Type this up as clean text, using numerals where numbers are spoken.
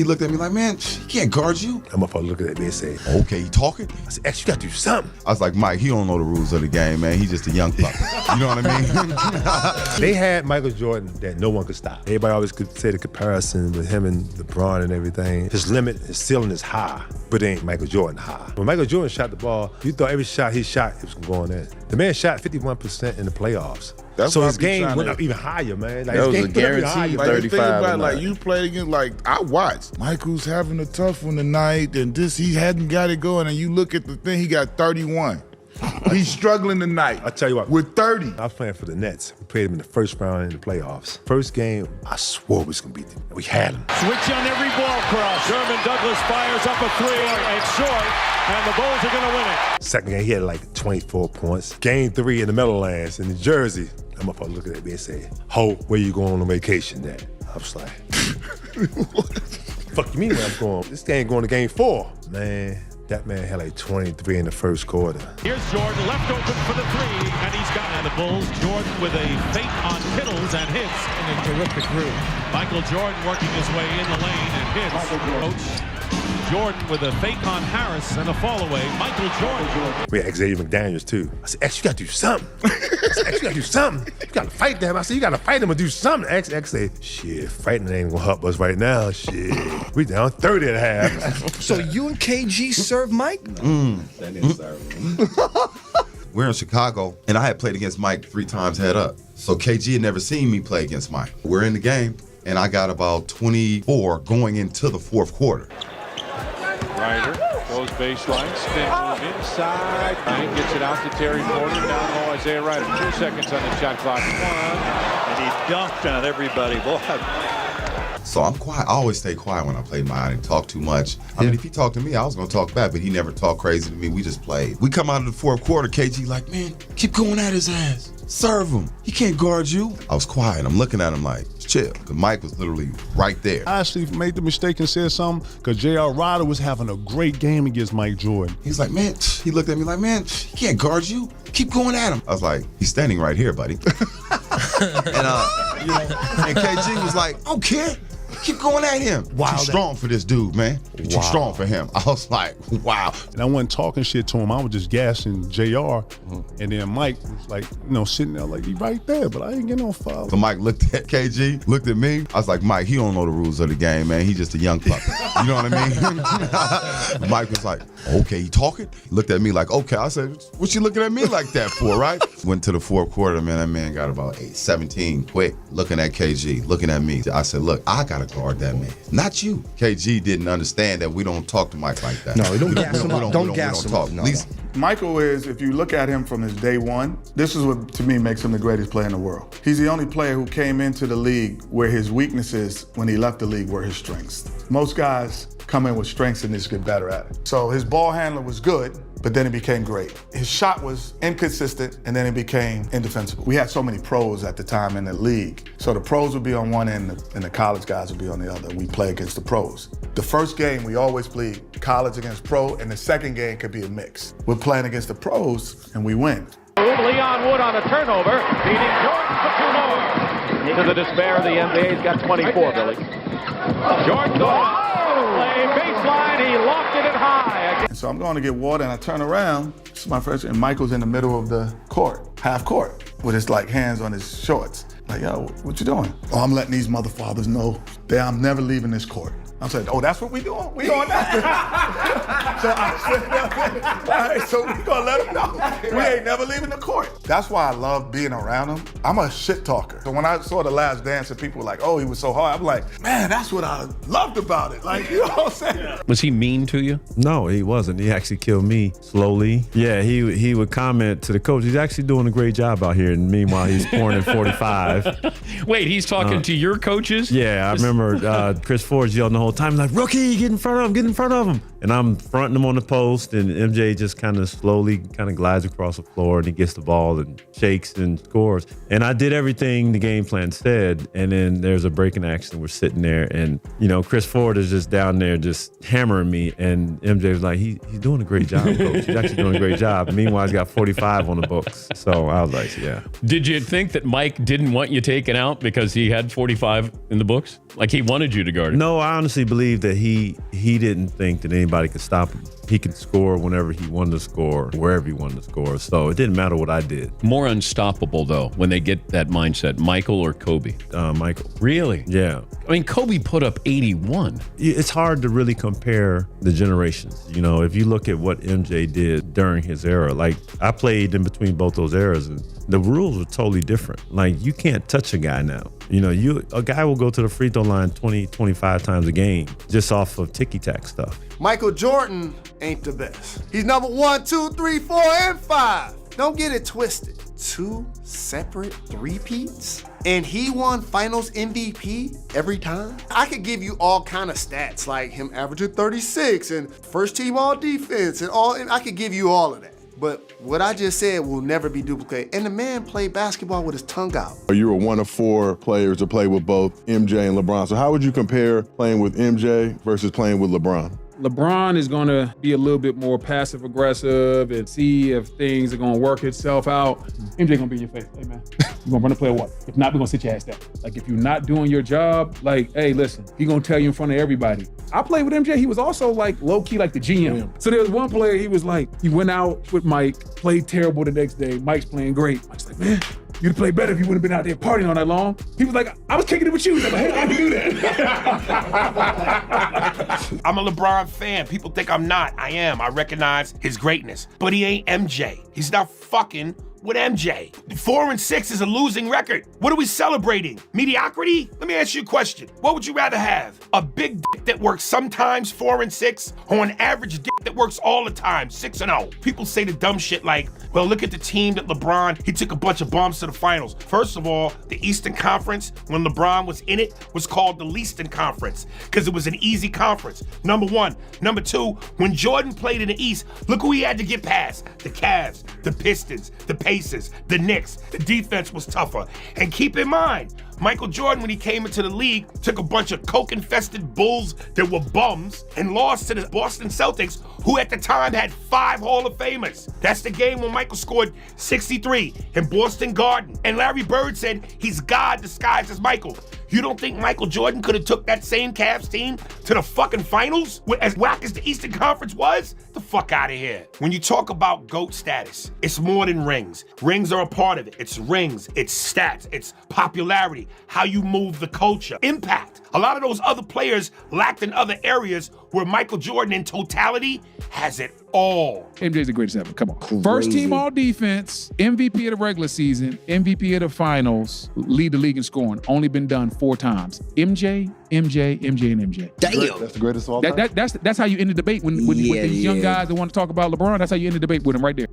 He looked at me like, man, he can't guard you. That motherfucker looked at me and said, okay, he talking? I said, X, you gotta do something. I was like, Mike, he don't know the rules of the game, man. He's just a young pup. You know what I mean? They had Michael Jordan that no one could stop. Everybody always could say the comparison with him and LeBron and everything. His limit, his ceiling is high, but it ain't Michael Jordan high. When Michael Jordan shot the ball, you thought every shot he shot, it was going in. The man shot 51% in the playoffs. That's so what his I be game trying went to- up even higher, man. Like, That his was game a went up even guaranteed higher. Like, the 35 thing about it, and like, nine. you played against, like, I watched. Michael's having a tough one tonight, and this, he hadn't got it going, and you look at the thing, he got 31. He's struggling tonight. I'll tell you what. With 30. I was playing for the Nets. We played them in the first round in the playoffs. First game, I swore we was gonna beat them. We had them. Switch on every ball cross. Sherman Douglas fires up a three. It's short, and the Bulls are gonna win it. Second game, he had like 24 points. Game 3 in the Meadowlands in New Jersey. That motherfucker looked at me and said, Ho, where you going on vacation at? I was like, fuck you mean where I'm going? This game going to game 4. Man, that man had like 23 in the first quarter. Here's Jordan, left open for the three, and he's got it. The Bulls, Jordan with a feint on Kittles and hits. In a terrific groove. Michael Jordan working his way in the lane and hits. Coach Jordan with a feint on Harris and a fall away. Michael Jordan. We had Xavier McDaniels too. I said, X, you gotta do something. I said, X, you gotta do something. You gotta fight them. I said, you gotta fight them and do something. X said, shit, fighting ain't gonna help us right now. Shit, we down 30 at half. So you and KG serve Mike? That didn't serve him. We're in Chicago, and I had played against Mike 3 times head up. So KG had never seen me play against Mike. We're in the game, and I got about 24 going into the fourth quarter. Ryder goes baseline, spin move inside, and gets it out to Terry Porter. Down low, Isaiah Ryder. 2 seconds on the shot clock. 1, and he dunked on everybody. Boy. So I'm quiet. I always stay quiet when I play Mike. I didn't talk too much. I mean, if he talked to me, I was going to talk back, but he never talked crazy to me. We just played. We come out of the fourth quarter, KG like, man, keep going at his ass. Serve him. He can't guard you. I was quiet. I'm looking at him like, chill. Because Mike was literally right there. I actually made the mistake and said something because J.R. Ryder was having a great game against Mike Jordan. He's like, man, he looked at me like, man, he can't guard you. Keep going at him. I was like, he's standing right here, buddy. and KG was like, I don't care. Keep going at him. Wow, Too strong for this dude, man. You're too strong for him. I was like, wow. And I wasn't talking shit to him. I was just gassing JR. And then Mike was like, sitting there like, he right there, but I ain't getting no foul. So Mike looked at KG, looked at me. I was like, Mike, he don't know the rules of the game, man. He's just a young pup. You know what I mean? Mike was like, okay, he talking? Looked at me like, okay. I said, what you looking at me like that for, right? Went to the fourth quarter, man. That man got about 17 quick. Looking at KG, looking at me. I said, look, I got to guard that man. Not you. KG didn't understand that we don't talk to Mike like that. No, don't gas him up. Don't gas him up. At least Michael is, if you look at him from his day one, this is what to me makes him the greatest player in the world. He's the only player who came into the league where his weaknesses when he left the league were his strengths. Most guys come in with strengths and just get better at it. So his ball handler was good, but then it became great. His shot was inconsistent, and then it became indefensible. We had so many pros at the time in the league. So the pros would be on one end, and the college guys would be on the other. We play against the pros. The first game, we always play college against pro, and the second game could be a mix. We're playing against the pros, and we win. Leon Wood on a turnover, beating Jordan for 2 more. To the despair of the NBA, he's got 24, Billy. Jordan goes play baseline, he locked it at high. And so I'm going to get water, and I turn around. This is my first, and Michael's in the middle of the court, half court, with his hands on his shorts. Like, yo, what you doing? Oh, I'm letting these motherfathers know that I'm never leaving this court. I said, oh, that's what we doing? We on that? So I said, all right, so we gonna let them know. We ain't never leaving the court. That's why I love being around him. I'm a shit talker. So when I saw The Last Dance and people were like, oh, he was so hard, I'm like, man, that's what I loved about it. Like, you know what I'm saying? Was he mean to you? No, he wasn't. He actually killed me slowly. Yeah, he would comment to the coach, he's actually doing a great job out here. And meanwhile, he's pouring in 45. Wait, he's talking to your coaches? Yeah, I remember Chris Ford yelling the whole time, like, rookie, get in front of him, get in front of him. and I'm fronting him on the post, and MJ just kind of slowly glides across the floor, and he gets the ball and shakes and scores. And I did everything the game plan said, and then there's a breaking action. We're sitting there, and Chris Ford is just down there just hammering me, and MJ was like, he's doing a great job, coach. He's actually doing a great job. Meanwhile, he's got 45 on the books. So I was like, yeah. Did you think that Mike didn't want you taken out because he had 45 in the books? Like he wanted you to guard him? No, I honestly believe that he didn't think that anybody could stop him. He could score whenever he wanted to score, wherever he wanted to score. So it didn't matter what I did. More unstoppable, though, when they get that mindset. Michael or Kobe? Michael. Really? Yeah. I mean, Kobe put up 81. It's hard to really compare the generations. If you look at what MJ did during his era, like I played in between both those eras, and the rules were totally different. Like you can't touch a guy now. A guy will go to the free throw line 20, 25 times a game just off of ticky-tack stuff. Michael Jordan ain't the best. He's number 1, 2, 3, 4, and 5. Don't get it twisted. 2 separate three-peats? And he won finals MVP every time? I could give you all kind of stats, like him averaging 36 and first team all defense and I could give you all of that. But what I just said will never be duplicated. And the man played basketball with his tongue out. You were one of 4 players to play with both MJ and LeBron. So how would you compare playing with MJ versus playing with LeBron? LeBron is going to be a little bit more passive aggressive and see if things are going to work itself out. MJ going to be in your face. Hey, man, you going to run the play or what? If not, we're going to sit your ass down. Like, if you're not doing your job, like, hey, listen, he going to tell you in front of everybody. I played with MJ. He was also, like, low-key like the GM. So there was one player, he was like, he went out with Mike, played terrible the next day. Mike's playing great. Mike's like, man, you'd play better if you wouldn't have been out there partying all night long. He was like, I was kicking it with you. Like, hey, I can do that. I'm a LeBron fan. People think I'm not. I am. I recognize his greatness. But he ain't MJ. He's not fucking with MJ. 4-6 is a losing record. What are we celebrating? Mediocrity? Let me ask you a question. What would you rather have? A big dick that works sometimes 4-6, or an average dick that works all the time 6-0? People say the dumb shit like, well, look at the team that LeBron, he took a bunch of bumps to the finals. First of all, the Eastern Conference, when LeBron was in it, was called the Leaston Conference because it was an easy conference. Number 1. Number 2, when Jordan played in the East, look who he had to get past. The Cavs, the Pistons, the Pacers, the Knicks. The defense was tougher. And keep in mind, Michael Jordan, when he came into the league, took a bunch of coke-infested Bulls that were bums and lost to the Boston Celtics, who at the time had 5 Hall of Famers. That's the game when Michael scored 63 in Boston Garden. And Larry Bird said he's God disguised as Michael. You don't think Michael Jordan could have took that same Cavs team to the fucking finals? As whack as the Eastern Conference was? The fuck out of here. When you talk about GOAT status, it's more than rings. Rings are a part of it. It's rings, it's stats, it's popularity, how you move the culture, impact. A lot of those other players lacked in other areas where Michael Jordan in totality has it all. MJ's the greatest ever. Come on. First team all defense, MVP of the regular season, MVP of the finals, lead the league in scoring. Only been done 4 times. MJ, and MJ. Damn. That's the greatest of all time. That's how you end the debate when these young guys that want to talk about LeBron. That's how you end the debate with him right there.